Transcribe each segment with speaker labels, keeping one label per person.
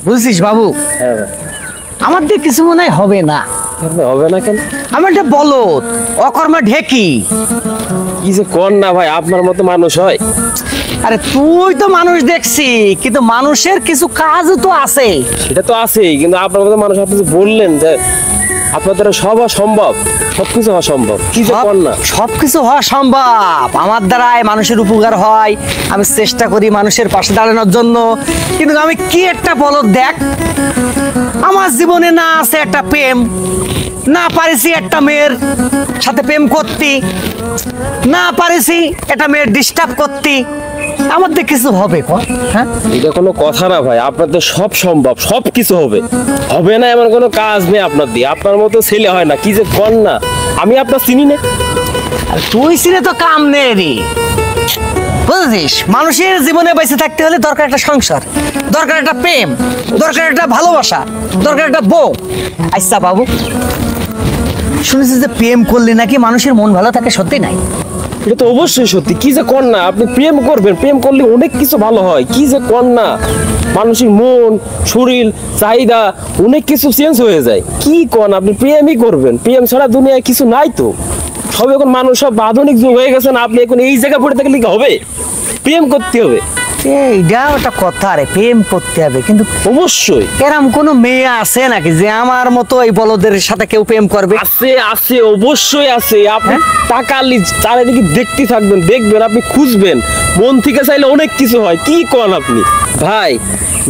Speaker 1: বুঝছিস বাবু?
Speaker 2: হ্যাঁ ভাই।
Speaker 1: আমার দিয়ে কিছু মনে হয় হবে না।
Speaker 2: হবে না কেন?
Speaker 1: আমার একটা বলদ, অকর্মা ঢেকি।
Speaker 2: কি যে কর না ভাই, আপনার মতো মানুষ হয়?
Speaker 1: আরে তুই তো মানুষ দেখছি, কিন্তু মানুষের কিছু কাজও তো আছে।
Speaker 2: সেটা তো আছেই, কিন্তু আপনার মতো মানুষ, আপনি যে বললেন যে আপনার দ্বারা সব হওয়া সম্ভব, সবকিছু হওয়া সম্ভব, কি যে কর না।
Speaker 1: সবকিছু হওয়া সম্ভব, আমার দ্বারাই মানুষের উপকার হয়। আমি চেষ্টা করি মানুষের পাশে দাঁড়ানোর জন্য, কিন্তু আমি কি একটা বলদ দেখ, আমার জীবনে না আছে একটা প্রেম, না পারিছি একটা মেয়ের সাথে প্রেম করতে, না পারিছি একটা মেয়ের ডিস্টার্ব করতে। আমার দিয়ে কিছু হবে? হ্যাঁ,
Speaker 2: এটা কোনো কথা না ভাই, আপনার তো সব সম্ভব, সব কিছু হবে। হবে না এমন কোনো কাজ নেই আপনার দিয়ে, আপনার মতো ছেলে হয় না, কি যে কর না। আমি আপনার চিনি না।
Speaker 1: আর তুই ছিলে তো কাম নেই রে, বুঝছিস? মানুষের জীবনে বেঁচে থাকতে হলে দরকার একটা সংসার, দরকার একটা প্রেম, দরকার একটা ভালোবাসা, দরকার একটা বউ। আচ্ছা বাবু, শুনেছি যে প্রেম করলে নাকি মানুষের মন ভালো থাকে, সত্যি নাই?
Speaker 2: এটা তো অবশ্যই সত্যি, কি যে কর না। আপনি প্রেম করবেন, প্রেম করলে অনেক কিছু ভালো হয়, কি যে কর না। মানুষের মন, শরীর, চাহিদা অনেক কিছু চেঞ্জ হয়ে যায়। কি কন, আপনি প্রেমই করবেন, প্রেম ছাড়া দুনিয়ায় কিছু নাই তো। সব এখন মানুষ সব আধুনিক যুগ হয়ে গেছে না, আপনি এখন এই জায়গায় পড়ে থাকলে কি হবে? প্রেম করতে হবে।
Speaker 1: এইটা একটা কথা রে, প্রেম করতে হবে, কিন্তু
Speaker 2: অবশ্যই
Speaker 1: এরম কোন মেয়ে আছে নাকি যে আমার মতো এই বলদের সাথে কেউ প্রেম করবে?
Speaker 2: আছে, আছে, অবশ্যই আছে। আপনি তাকালি চারিদিকে দেখতে থাকবেন, দেখবেন, আপনি খুঁজবেন, মন থেকে চাইলে অনেক কিছু হয়। কি কন আপনি ভাই?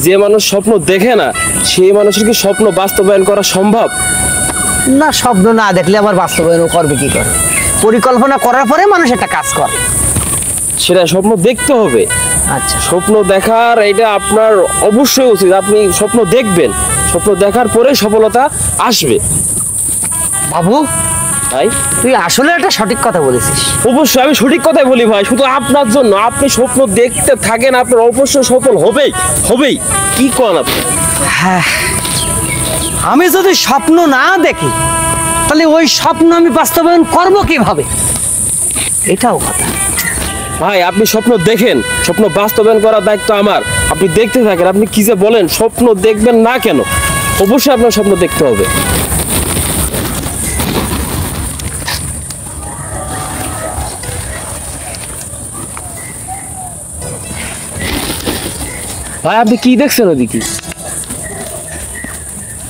Speaker 2: যে মানুষ স্বপ্ন দেখে না, সেই মানুষের কি স্বপ্ন বাস্তবায়ন করা সম্ভব?
Speaker 1: না, স্বপ্ন না দেখলে আবার বাস্তবায়ন করবে কি করে? পরিকল্পনা করার পরে মানুষ একটা কাজ করে।
Speaker 2: সেটা স্বপ্ন দেখতে হবে।
Speaker 1: আচ্ছা,
Speaker 2: স্বপ্ন দেখার এটা আপনার অবশ্যই উচিত। আপনি স্বপ্ন দেখবেন, স্বপ্ন দেখার পরে সফলতা আসবে।
Speaker 1: বাবু
Speaker 2: ভাই
Speaker 1: তুই আসলে একটা সঠিক কথা বলেছিস।
Speaker 2: অবশ্যই আমি সঠিক কথাই বলি ভাই, শুধু আপনার জন্য। আপনি স্বপ্ন দেখতে থাকেন, আপনার অবশ্যই সফল হবেই হবেই। কি কন আপনি?
Speaker 1: হ্যাঁ, আমি যদি স্বপ্ন না দেখি তাহলে ওই স্বপ্ন আমি বাস্তবায়ন করব কিভাবে? এটাও কথা।
Speaker 2: ভাই আপনি স্বপ্ন দেখেন, স্বপ্ন বাস্তবায়ন করার দায়িত্ব আমার। আপনি দেখতে থাকেন। আপনি কি যে বলেন, স্বপ্ন দেখবেন না কেন? অবশ্যই আপনার স্বপ্ন দেখতে হবে। ভাই আপনি কি দেখছেন ওদিকে?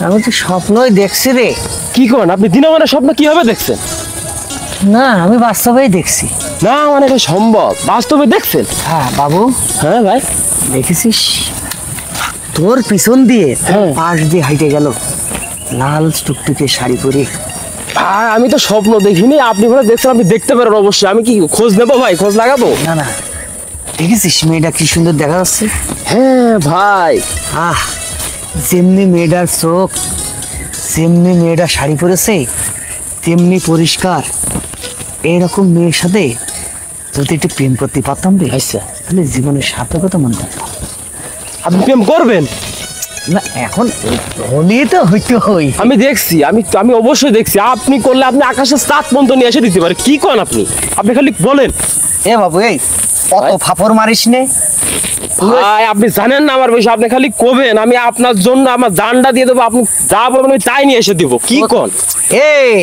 Speaker 1: আমি তো স্বপ্নই দেখছি রে।
Speaker 2: কি করেন আপনি? দিনে মানে স্বপ্ন কিভাবে দেখছেন?
Speaker 1: না, আমি বাস্তবেই দেখছি।
Speaker 2: না মানে এটা সম্ভব, বাস্তবে দেখছেন?
Speaker 1: হ্যাঁ বাবু।
Speaker 2: হ্যাঁ ভাই।
Speaker 1: দেখেছিস, তোর পিছন দিয়ে
Speaker 2: হ্যাঁ।
Speaker 1: পাশ দিয়ে হাইটে গেল লাল টুকটুকে শাড়ি পরে।
Speaker 2: আর আমি তো স্বপ্ন দেখিনি, আপনি বলে দেখছেন, আপনি দেখতে পারেন অবশ্যই। আমি কি খোঁজ নেবো ভাই, খোঁজ লাগাবো?
Speaker 1: না না, দেখেছিস মেয়েটা কি সুন্দর দেখা যাচ্ছে?
Speaker 2: হ্যাঁ ভাই।
Speaker 1: আহ, যেমনি মেয়েটার চোখ, যেমনি মেয়েটা শাড়ি পরেছে, তেমনি পরিষ্কার। এরকম মেয়ের সাথে যদি একটু প্রেম করতে পারতাম রে,
Speaker 2: আচ্ছা
Speaker 1: তাহলে জীবনের সার্থকতা মনে করতাম।
Speaker 2: আপনি প্রেম করবেন?
Speaker 1: না, এখন হলে তো হইতে হই।
Speaker 2: আমি দেখছি, আমি অবশ্যই দেখছি। আপনি করলে আপনি আকাশের চাঁদ পর্যন্ত নিয়ে এসে দিতে পারে। কি করেন আপনি? আপনি খালি বলেন।
Speaker 1: এ বাবু, এই কত ফাপড় মারিস নে।
Speaker 2: ভাই আপনি জানেন না আমার বিষয়, আপনি খালি কবেন, আমি আপনার জন্য আমার জানটা দিয়ে দেবো। আপনি যা বলবেন আমি তাই নিয়ে এসে দিব। কি কন?
Speaker 1: এই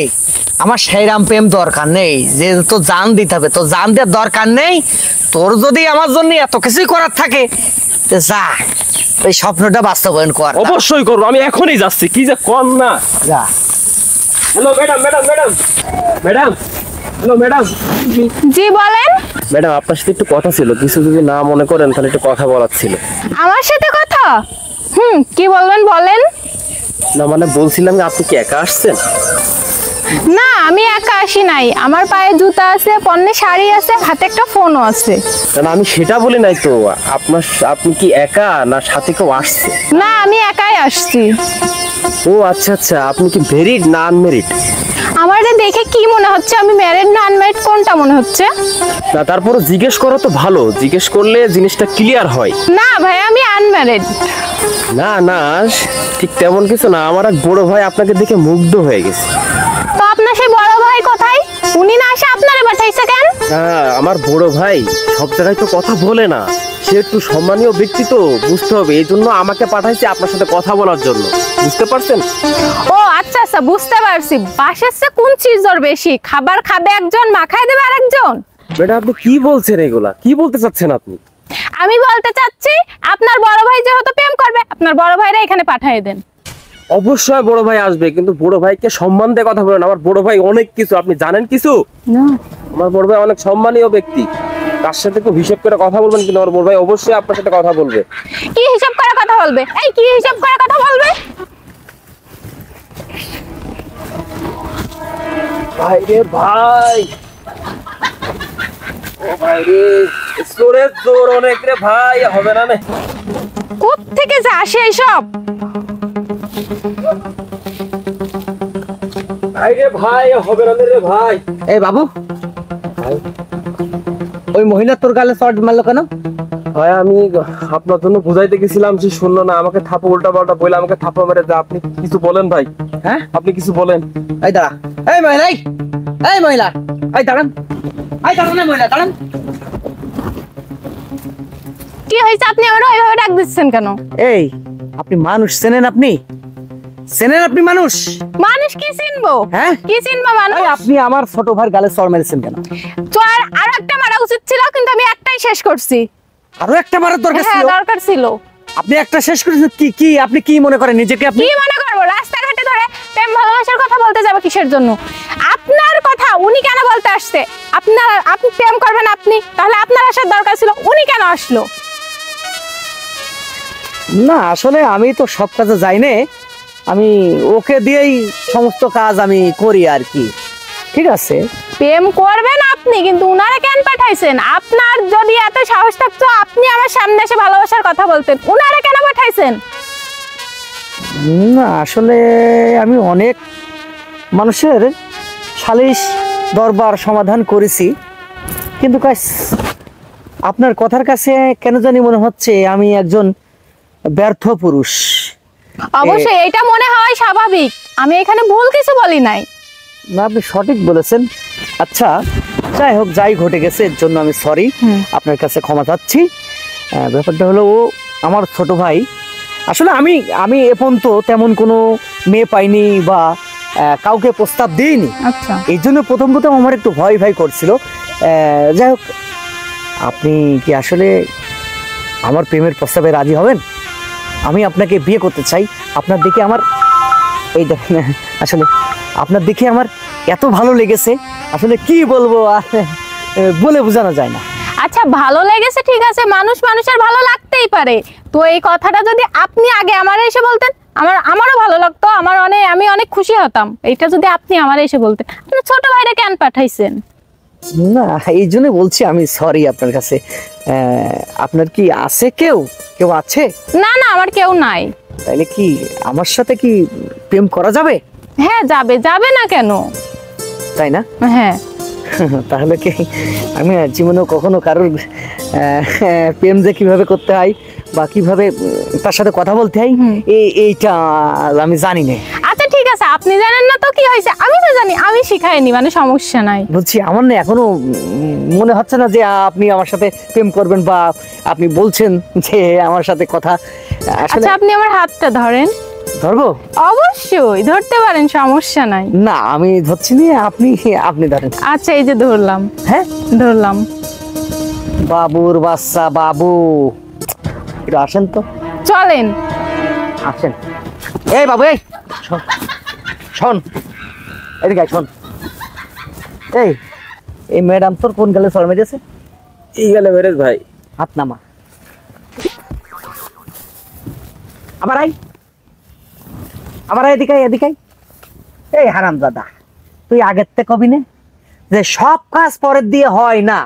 Speaker 1: আমার সেইরাম প্রেম দরকার নেই যে তো জান দিতে হবে, তো জান দেওয়ার দরকার নেই। তোর যদি আমার জন্য এত কিছুই করার থাকে, তো যা ওই স্বপ্নটা বাস্তবায়ন কর।
Speaker 2: অবশ্যই করবো, আমি এখনই যাচ্ছি। কি যে কন না।
Speaker 1: যা।
Speaker 2: Hello madam, madam, madam, madam, hello madam.
Speaker 3: জি বলেন।
Speaker 2: ম্যাডাম আপনার সাথে একটু কথা ছিল, কিছু যদি না মনে করেন তাহলে একটু কথা বলার ছিল।
Speaker 3: আমার সাথে কথা? কি বলবেন বলেন।
Speaker 2: না মানে বলছিলাম আপনি কি একা আসছেন?
Speaker 3: না, আমি একা আসি নাই। আমার পায়ে জুতা আছে, পরনে শাড়ি আছে, হাতে একটা ফোনও আছে।
Speaker 2: না আমি সেটা বলি নাই তো। আপনি কি একা না সাথে কেউ আসছে?
Speaker 3: না, আমি একাই আসছি।
Speaker 2: ও আচ্ছা আচ্ছা, আপনি কি ম্যারিড না আনম্যারিড?
Speaker 3: আমার দেখে কি মনে হচ্ছে? আমি ম্যারিড না আনম্যারিড কোনটা মনে হচ্ছে?
Speaker 2: না তারপরে জিজ্ঞেস করো তো ভালো, জিজ্ঞেস করলে জিনিসটা ক্লিয়ার হয়।
Speaker 3: না ভাই, আমি আনম্যারিড।
Speaker 2: না না, ঠিক তেমন কিছু না। আমার এক বড় ভাই আপনাকে দেখে মুগ্ধ হয়ে গেছে।
Speaker 3: তো আপনার সেই বড় ভাই কোথায়? উনি না এসে আপনারে পাঠাইছে কেন?
Speaker 2: হ্যাঁ, আমার বড় ভাই সব জায়গায় তো কথা বলে না, সে একটু সম্মানীয় ব্যক্তি তো, বুঝতে হবে, এই জন্য আমাকে পাঠাইছে আপনার সাথে কথা বলার জন্য, বুঝতে পারছেন?
Speaker 3: ও আচ্ছা আচ্ছা, বুঝতে পারছি। বাসার চেয়ে কোন চিজ ওর বেশি? খাবার খাবে একজন, মাখায় দেবে আরেকজন।
Speaker 2: ম্যাডাম আপনি কি বলছেন এগুলা? কি বলতে চাচ্ছেন আপনি?
Speaker 3: আমি বলতে চাচ্ছি, আপনার বড় ভাই যেহেতু প্রেম করবে, আপনার বড় ভাইরা এখানে পাঠিয়ে দেন।
Speaker 2: অবশ্যই বড় ভাই আসবে, কিন্তু বড় ভাইকে সম্মান দিয়ে কথা বলেন। আমার বড় ভাই অনেক কিছু, আপনি জানেন কিছু? আমার বড় ভাই অনেক সম্মানীয় ব্যক্তি, তার সাথে খুব হিসেব করে কথা বলবেন, কিন্তু আমার বড় ভাই অবশ্যই আপনার সাথে কথা বলবে।
Speaker 3: কি হিসাব করে কথা বলবে? এই কি হিসাব করে কথা বলবে?
Speaker 2: ভাই রে ভাই, ও ভাই রে, জোরের জোর অনেক রে ভাই, হবে না?
Speaker 3: কোত্থেকে যে আসে এইসব?
Speaker 2: ভাই রে ভাই, হবে না রে ভাই।
Speaker 1: এই বাবু, ওই মহিলা তোর গালে শর্ট মারলো কেন?
Speaker 2: ভাই আমি আপনার জন্য বুঝাইতে গেছিলাম, সে শুনলো না, আমাকে থাপা উল্টা পাল্টা বলে আমাকে থাপা মেরে যা। আপনি কিছু বলেন ভাই,
Speaker 1: হ্যাঁ
Speaker 2: আপনি কিছু বলেন।
Speaker 1: এই দাঁড়া, এই মহিলা, এই মহিলা, এই দাঁড়ান, এই দাঁড়ান, এই মহিলা দাঁড়ান।
Speaker 3: কি হয়েছে? আপনি আমার ওইভাবে ডাক দিচ্ছেন কেন?
Speaker 1: এই আপনি মানুষ চেনেন? আপনি চেনেন? আপনি মানুষ?
Speaker 3: মানুষ কি চিনবো?
Speaker 1: হ্যাঁ?
Speaker 3: কি চিনবো মানুষ?
Speaker 1: এই আপনি আমার ছোট ভাইয়ের গালে চড় মেরেছেন কেন?
Speaker 3: তো আর একটা মারা উচিত ছিল, কিন্তু আমি একটাই শেষ করছি।
Speaker 1: আরো একটা মারার দরকার
Speaker 3: হ্যাঁ
Speaker 1: ছিল।
Speaker 3: দরকার ছিল।
Speaker 1: আপনি একটা শেষ করেছেন। কি কি আপনি কি মনে করেন নিজেকে? আপনি
Speaker 3: কি মনে করবো? রাস্তাঘাটে ধরে প্রেম ভালোবাসার কথা বলতে যাবো কিসের জন্য? আপনার কথা উনি কেন বলতে আসছে? আপনি প্রেম করবেন আপনি, তাহলে আপনার আসার দরকার ছিল, উনি কেন আসলো?
Speaker 1: না, আসলে আমি তো সব কাজে যাই না, আমি ওকে দিয়েই সমস্ত কাজ আমি করি আর কি। ঠিক আছে,
Speaker 3: প্রেম করবেন আপনি, কিন্তু উনারা কেন পাঠাইছেন? আপনার যদি এত সাহস থাকতো আপনি আমার সামনে এসে ভালোবাসার কথা বলতেন, উনারা কেন পাঠাইছেন?
Speaker 1: না আসলে আমি অনেক মানুষের সালিশ দরবার সমাধান করেছি, কিন্তু আপনার কথার কাছে কেন জানি মনে হচ্ছে আমি একজন ব্যর্থ পুরুষ।
Speaker 3: অবশ্যই এটা মনে হয় স্বাভাবিক, আমি এখানে ভুল কিছু বলি নাই।
Speaker 1: না, আপনি সঠিক বলেছেন। আচ্ছা যাই হোক, যাই ঘটে গেছে এর জন্য আমি সরি, আপনার কাছে ক্ষমা চাচ্ছি। ব্যাপারটা হলো, ও আমার ছোট ভাই। আসলে আমি আমি এ পর্যন্ত তেমন কোনো মেয়ে পাইনি বা কাউকে প্রস্তাব দিইনি,
Speaker 3: আচ্ছা
Speaker 1: এই জন্য প্রথম প্রথম আমার একটু ভয় ভয় করছিল। যাই হোক, আপনি কি আসলে আমার প্রেমের প্রস্তাবে রাজি হবেন? আমি আপনাকে বিয়ে করতে চাই। আপনার দেখে আমার, এই দেখেন, আসলে আপনার দেখে আমার এত ভালো লেগেছে, আসলে কি বলবো, বলে বোঝানো যায় না।
Speaker 3: আচ্ছা ভালো লেগেছে ঠিক আছে, মানুষ মানুষের ভালো লাগতেই পারে। তো এই কথাটা যদি আপনি আগে আমারে এসে বলতেন, আমারও ভালো লাগতো, আমি অনেক খুশি হতাম। এটা যদি আপনি আমারে এসে বলতেন। আপনি ছোট ভাইরা কেন পাঠাইছেন?
Speaker 1: না, এই জন্য বলছি আমি সরি আপনার কাছে। আপনার কি আছে কেউ কেউ আছে?
Speaker 3: না না, আমার কেউ নাই।
Speaker 1: তাইলে কি আমার সাথে কি প্রেম করা যাবে?
Speaker 3: হ্যাঁ যাবে, যাবে না কেন?
Speaker 1: তাই না?
Speaker 3: হ্যাঁ।
Speaker 1: তাহলে কি আমি জীবনে কখনো কারোর প্রেম যে কিভাবে করতে হয় বা কিভাবে তার সাথে কথা বলতে হয় এইটা আমি জানি না।
Speaker 3: আচ্ছা ঠিক আছে, আপনি জানেন না তো কি হয়েছে, আমি তো জানি, আমি শিখাইনি, মানে সমস্যা নাই।
Speaker 1: বলছি আমার না এখনো মনে হচ্ছে না যে আপনি আমার সাথে প্রেম করবেন, বা আপনি বলছেন যে আমার সাথে কথা। আসলে
Speaker 3: আচ্ছা আপনি আমার হাতটা ধরেন।
Speaker 1: ধরবো?
Speaker 3: অবশ্যই ধরতে পারেন, সমস্যা নাই।
Speaker 1: না আমি ধরছি না, আপনি ধরেন।
Speaker 3: আচ্ছা এই যে ধরলাম।
Speaker 1: হ্যাঁ
Speaker 3: ধরলাম।
Speaker 1: বাবুর বাচ্চা বাবু, একটু আসেন তো,
Speaker 3: চলেন।
Speaker 1: আসেন। এই বাবু, এই শোন, শোন এদিকে আয়, শোন। এই ম্যাডাম তোর কোন গেলে চড় মেরেছে?
Speaker 2: এই গেলে মেরেজ ভাই।
Speaker 1: হাত নামা। আবার আয়, আবার এদিকে আয়, এদিকে আয়। এই হারাম দাদা, তুই আগের থেকে কবি নে যে সব কাজ পরের দিয়ে হয় না,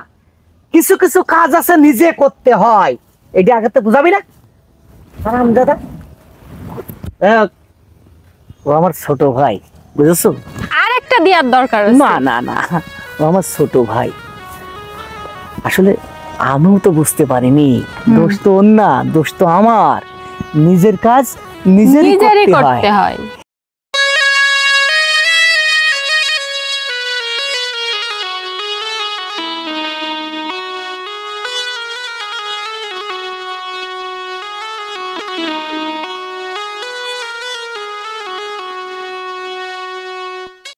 Speaker 1: কিছু কিছু কাজ আছে নিজে করতে হয়, এটা আগের থেকে বুঝাবি না? হারাম দাদা, ও আমার ছোট ভাই, বুঝেছো?
Speaker 3: আর একটা দেওয়ার দরকার আছে।
Speaker 1: না না না, ও আমার ছোট ভাই। আসলে আমিও তো বুঝতে পারিনি, দোষ তো ওর না, দোষ তো আমার। নিজের কাজ নিজেরই
Speaker 3: নিজেরই
Speaker 1: করতে
Speaker 3: করতে
Speaker 1: হয়।
Speaker 3: হয়।